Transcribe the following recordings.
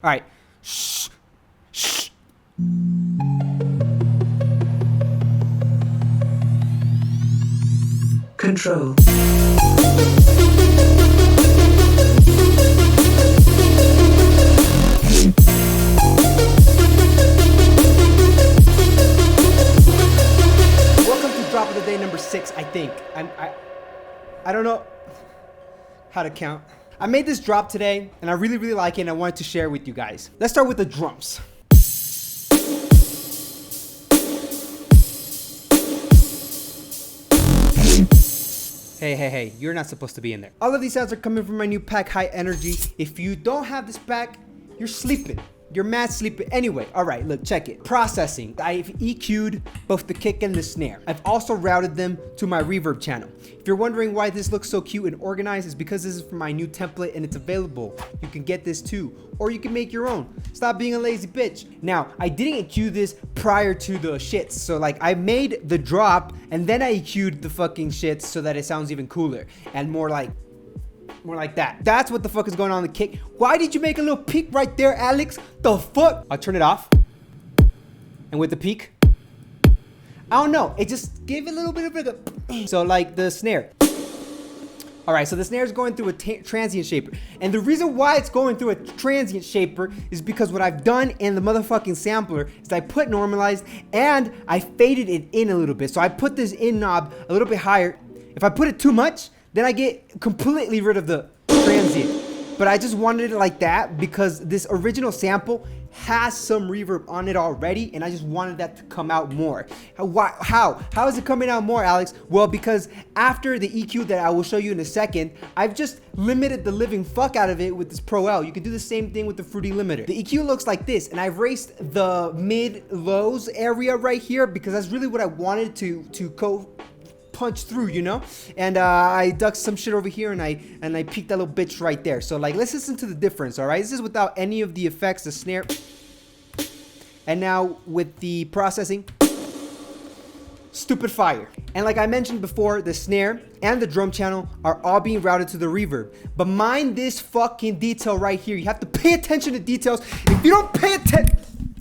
All right. Shh. Shh. Control. Welcome to drop of the day number 6, I think. I don't know how to count. I made this drop today, and I really like it, and I wanted to share it with you guys. Let's start with the drums. Hey, you're not supposed to be in there. All of these sounds are coming from my new pack, High Energy. If you don't have this pack, you're sleeping. You're mad sleeping. Anyway, all right, look, check it. Processing. I've EQ'd both the kick and the snare. I've also routed them to my reverb channel. If you're wondering why this looks so cute and organized, it's because this is from my new template and it's available. You can get this too, or you can make your own. Stop being a lazy bitch. Now, I didn't EQ this prior to the shits. So like I made the drop and then I EQ'd the fucking shits so that it sounds even cooler and more like that. That's what the fuck is going on in the kick. Why did you make a little peak right there, Alex? The fuck? I'll turn it off. And with the peak, I don't know. It just gave it a little bit of a... So like the snare. All right, so the snare is going through a transient shaper. And the reason why it's going through a transient shaper is because what I've done in the motherfucking sampler is I put normalized and I faded it in a little bit. So I put this in knob a little bit higher. If I put it too much, then I get completely rid of the transient. But I just wanted it like that because this original sample has some reverb on it already, and I just wanted that to come out more. How is it coming out more, Alex? Well, because after the EQ that I will show you in a second, I've just limited the living fuck out of it with this Pro L. You can do the same thing with the Fruity Limiter. The EQ looks like this, and I've raised the mid-lows area right here because that's really what I wanted to go punch through, you know, and I ducked some shit over here and I peaked that little bitch right there. So like, let's listen to the difference. All right, this is without any of the effects, the snare, and now with the processing, stupid fire. And like I mentioned before, the snare and the drum channel are all being routed to the reverb. But mind this fucking detail right here. You have to pay attention to details. If you don't pay attention,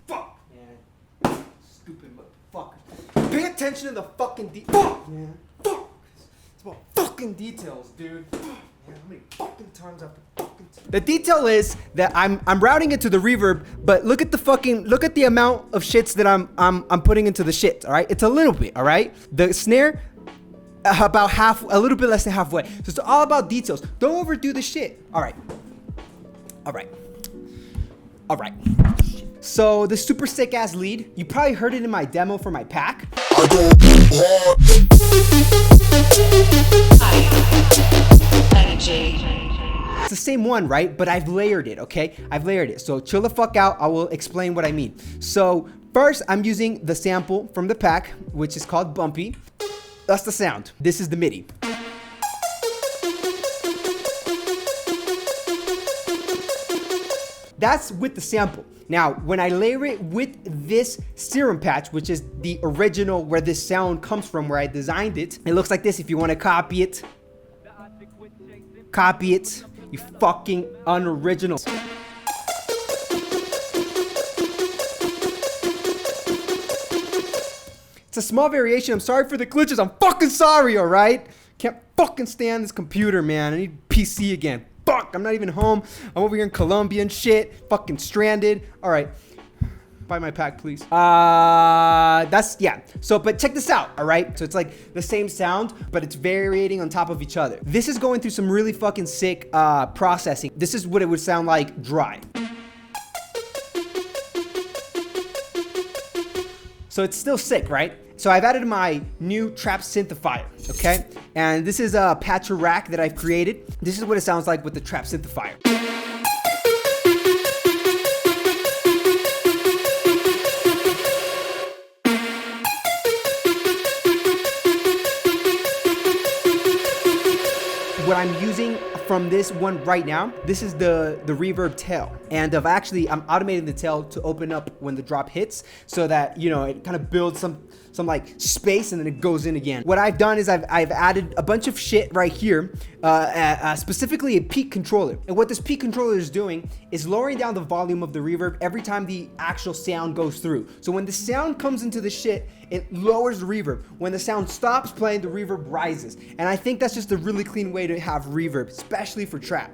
fuck, man, stupid motherfucker. Pay attention to the fucking fuck, man. It's about fucking details, dude. Man, how many fucking times I have to fucking The detail is that I'm routing it to the reverb, but look at the amount of shits that I'm putting into the shit, all right? It's a little bit, all right? The snare, about half, a little bit less than halfway. So it's all about details. Don't overdo the shit. All right. So the super sick ass lead, you probably heard it in my demo for my pack. It's the same one, right? But I've layered it, okay? I've layered it. So chill the fuck out. I will explain what I mean. So first, I'm using the sample from the pack, which is called Bumpy. That's the sound. This is the MIDI. That's with the sample. Now, when I layer it with this serum patch, which is the original where this sound comes from, where I designed it, it looks like this. If you want to copy it, you fucking unoriginal. It's a small variation. I'm sorry for the glitches. I'm fucking sorry, all right? Can't fucking stand this computer, man. I need PC again. Fuck, I'm not even home. I'm over here in Colombia and shit. Fucking stranded. All right. Buy my pack, please. Yeah. So, but check this out, all right? So it's like the same sound, but it's variating on top of each other. This is going through some really fucking sick processing. This is what it would sound like dry. So it's still sick, right? So I've added my new trap synthesizer, okay? And this is a patcher rack that I've created. This is what it sounds like with the trap synthesizer. What I'm using from this one right now. This is the reverb tail, and I'm automating the tail to open up when the drop hits, so that, you know, it kind of builds some like space and then it goes in again. What I've done is I've added a bunch of shit right here, specifically a peak controller. And what this peak controller is doing is lowering down the volume of the reverb every time the actual sound goes through. So when the sound comes into the shit, it lowers the reverb. When the sound stops playing, the reverb rises. And I think that's just a really clean way to have reverb, especially for trap.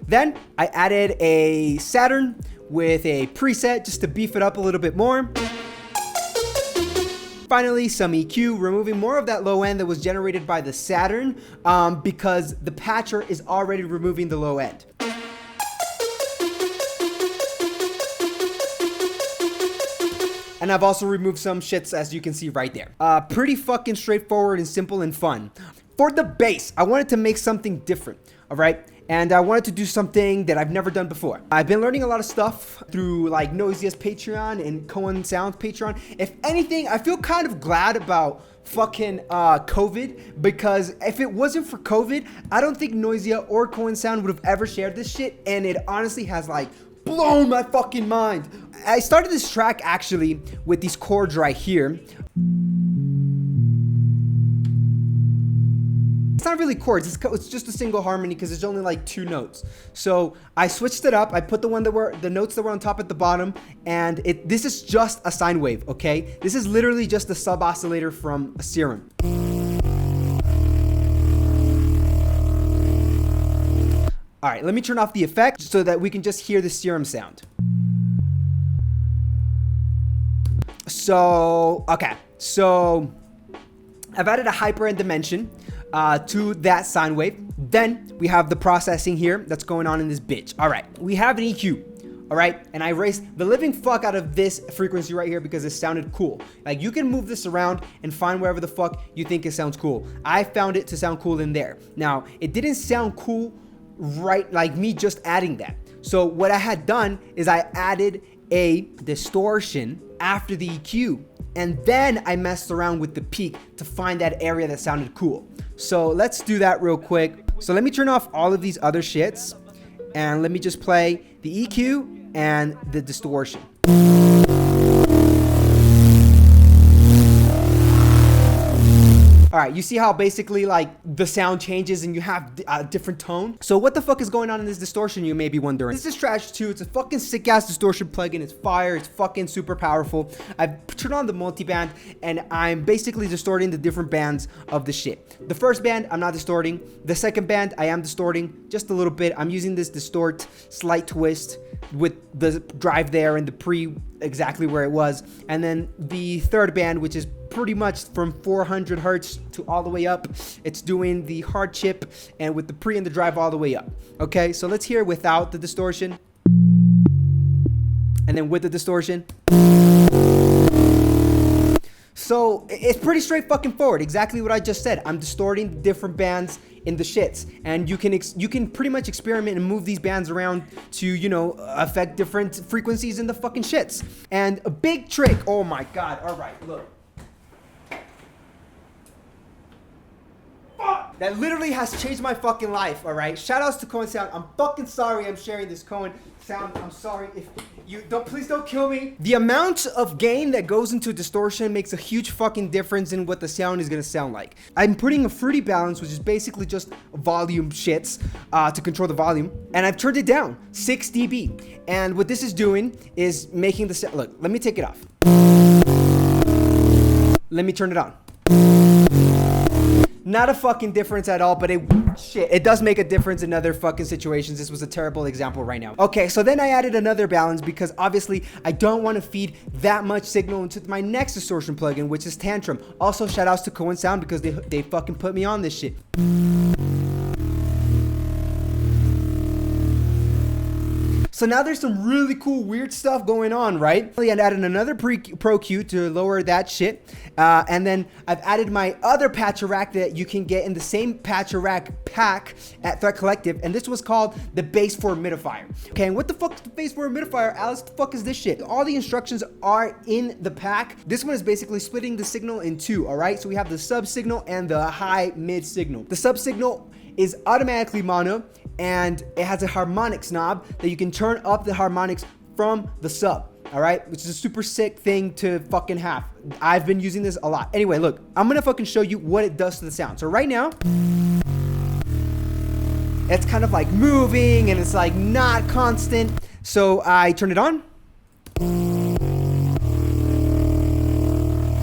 Then I added a Saturn with a preset just to beef it up a little bit more. Finally, some EQ, removing more of that low end that was generated by the Saturn, because the patcher is already removing the low end. And I've also removed some shits, as you can see right there. Pretty fucking straightforward and simple and fun. For the bass, I wanted to make something different, all right? And I wanted to do something that I've never done before. I've been learning a lot of stuff through like Noizia's Patreon and Cohen Sound's Patreon. If anything, I feel kind of glad about fucking COVID, because if it wasn't for COVID, I don't think Noisia or Cohen Sound would have ever shared this shit, and it honestly has like blown my fucking mind. I started this track actually with these chords right here. It's not really chords, it's just a single harmony because it's only like 2 notes. So I switched it up. I put the notes that were on top at the bottom, and this is just a sine wave, okay? This is literally just a sub oscillator from a Serum. All right, let me turn off the effect so that we can just hear the Serum sound. So, okay, so I've added a hyper end dimension to that sine wave. Then we have the processing here that's going on in this bitch. All right, we have an EQ, all right? And I erased the living fuck out of this frequency right here because it sounded cool. Like, you can move this around and find wherever the fuck you think it sounds cool. I found it to sound cool in there. Now, it didn't sound cool right like me just adding that. So what I had done is I added a distortion after the EQ, and then I messed around with the peak to find that area that sounded cool. So let's do that real quick. So let me turn off all of these other shits, and let me just play the EQ and the distortion. All right, you see how basically like the sound changes and you have a different tone? So what the fuck is going on in this distortion, you may be wondering. This is trash too. It's a fucking sick ass distortion plugin. It's fire. It's fucking super powerful. I've turned on the multiband and I'm basically distorting the different bands of the shit. The first band, I'm not distorting. The second band, I am distorting just a little bit. I'm using this distort slight twist with the drive there and the pre exactly where it was. And then the third band, which is pretty much from 400 hertz to all the way up, it's doing the hard chip and with the pre and the drive all the way up. Okay, so let's hear without the distortion and then with the distortion. So it's pretty straight fucking forward, exactly what I just said. I'm distorting different bands in the shits, and you can pretty much experiment and move these bands around to, you know, affect different frequencies in the fucking shits. And a big trick, oh my god, all right, look. That literally has changed my fucking life, all right? Shout outs to Cohen Sound. I'm fucking sorry I'm sharing this Cohen Sound. I'm sorry if you don't, please don't kill me. The amount of gain that goes into distortion makes a huge fucking difference in what the sound is gonna sound like. I'm putting a fruity balance, which is basically just volume shits to control the volume, and I've turned it down 6 dB. And what this is doing is making the sound, look, let me take it off. Let me turn it on. Not a fucking difference at all, but it does make a difference in other fucking situations. This was a terrible example right now. Okay, so then I added another balance because obviously I don't want to feed that much signal into my next distortion plugin, which is Tantrum. Also, shout outs to Cohen Sound because they fucking put me on this shit. So So now there's some really cool weird stuff going on, right? I added another Pro Q to lower that shit. And then I've added my other patcher rack that you can get in the same patcher rack pack at Threat Collective. And this was called the Base for Humidifier. Okay, and what the fuck is the Base for Humidifier? Alice, the fuck is this shit? All the instructions are in the pack. This one is basically splitting the signal in two, all right? So we have the sub signal and the high mid signal. The sub signal is automatically mono, and it has a harmonics knob that you can turn up the harmonics from the sub, all right? Which is a super sick thing to fucking have. I've been using this a lot. Anyway, look, I'm gonna fucking show you what it does to the sound. So right now, it's kind of like moving and it's like not constant. So I turn it on.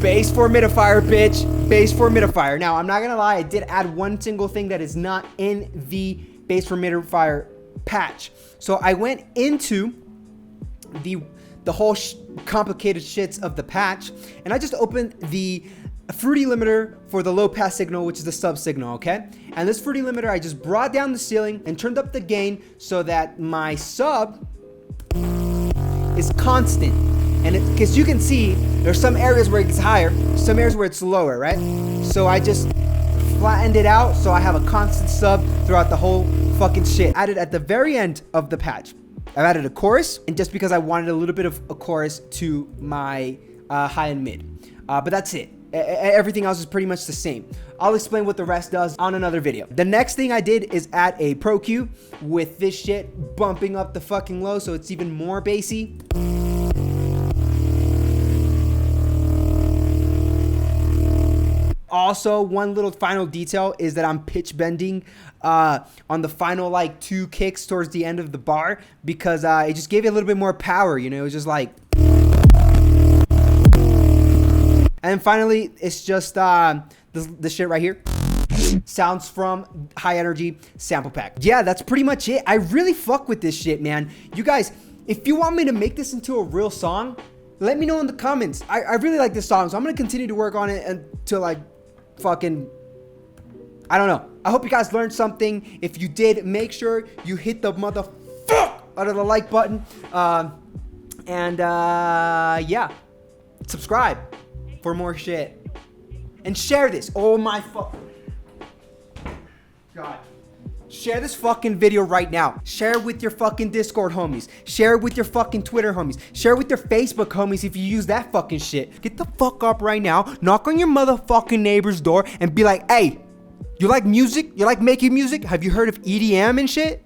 Base for humidifier, bitch. Base for humidifier. Now, I'm not gonna lie, I did add one single thing that is not in the base for humidifier patch. So I went into the whole complicated shits of the patch, and I just opened the fruity limiter for the low pass signal, which is the sub signal, okay? And this fruity limiter, I just brought down the ceiling and turned up the gain so that my sub is constant. And because you can see, there's some areas where it gets higher, some areas where it's lower, right? So I just flattened it out so I have a constant sub throughout the whole fucking shit. Added at the very end of the patch, I've added a chorus, and just because I wanted a little bit of a chorus to my high and mid. But that's it. Everything else is pretty much the same. I'll explain what the rest does on another video. The next thing I did is add a Pro Q with this shit bumping up the fucking low so it's even more bassy. Also, one little final detail is that I'm pitch bending on the final like two kicks towards the end of the bar because it just gave it a little bit more power, you know, it was just like. And finally, it's just this shit right here. Sounds from High Energy Sample Pack. Yeah, that's pretty much it. I really fuck with this shit, man. You guys, if you want me to make this into a real song, let me know in the comments. I really like this song, so I'm gonna continue to work on it until like fucking, I don't know. I hope you guys learned something. If you did, make sure you hit the motherfuck out of the like button. Yeah, subscribe for more shit. And share this. Oh my fuck. God. Share this fucking video right now. Share it with your fucking Discord homies. Share it with your fucking Twitter homies. Share it with your Facebook homies if you use that fucking shit. Get the fuck up right now. Knock on your motherfucking neighbor's door and be like, hey, you like music? You like making music? Have you heard of EDM and shit?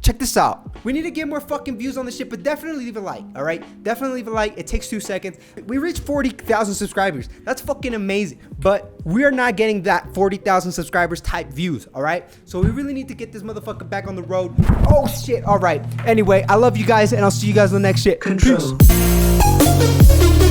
Check this out. We need to get more fucking views on this shit, but definitely leave a like, all right? Definitely leave a like. It takes 2 seconds. We reached 40,000 subscribers. That's fucking amazing. But we are not getting that 40,000 subscribers type views, all right? So we really need to get this motherfucker back on the road. Oh, shit. All right. Anyway, I love you guys, and I'll see you guys in the next shit. Control. Peace.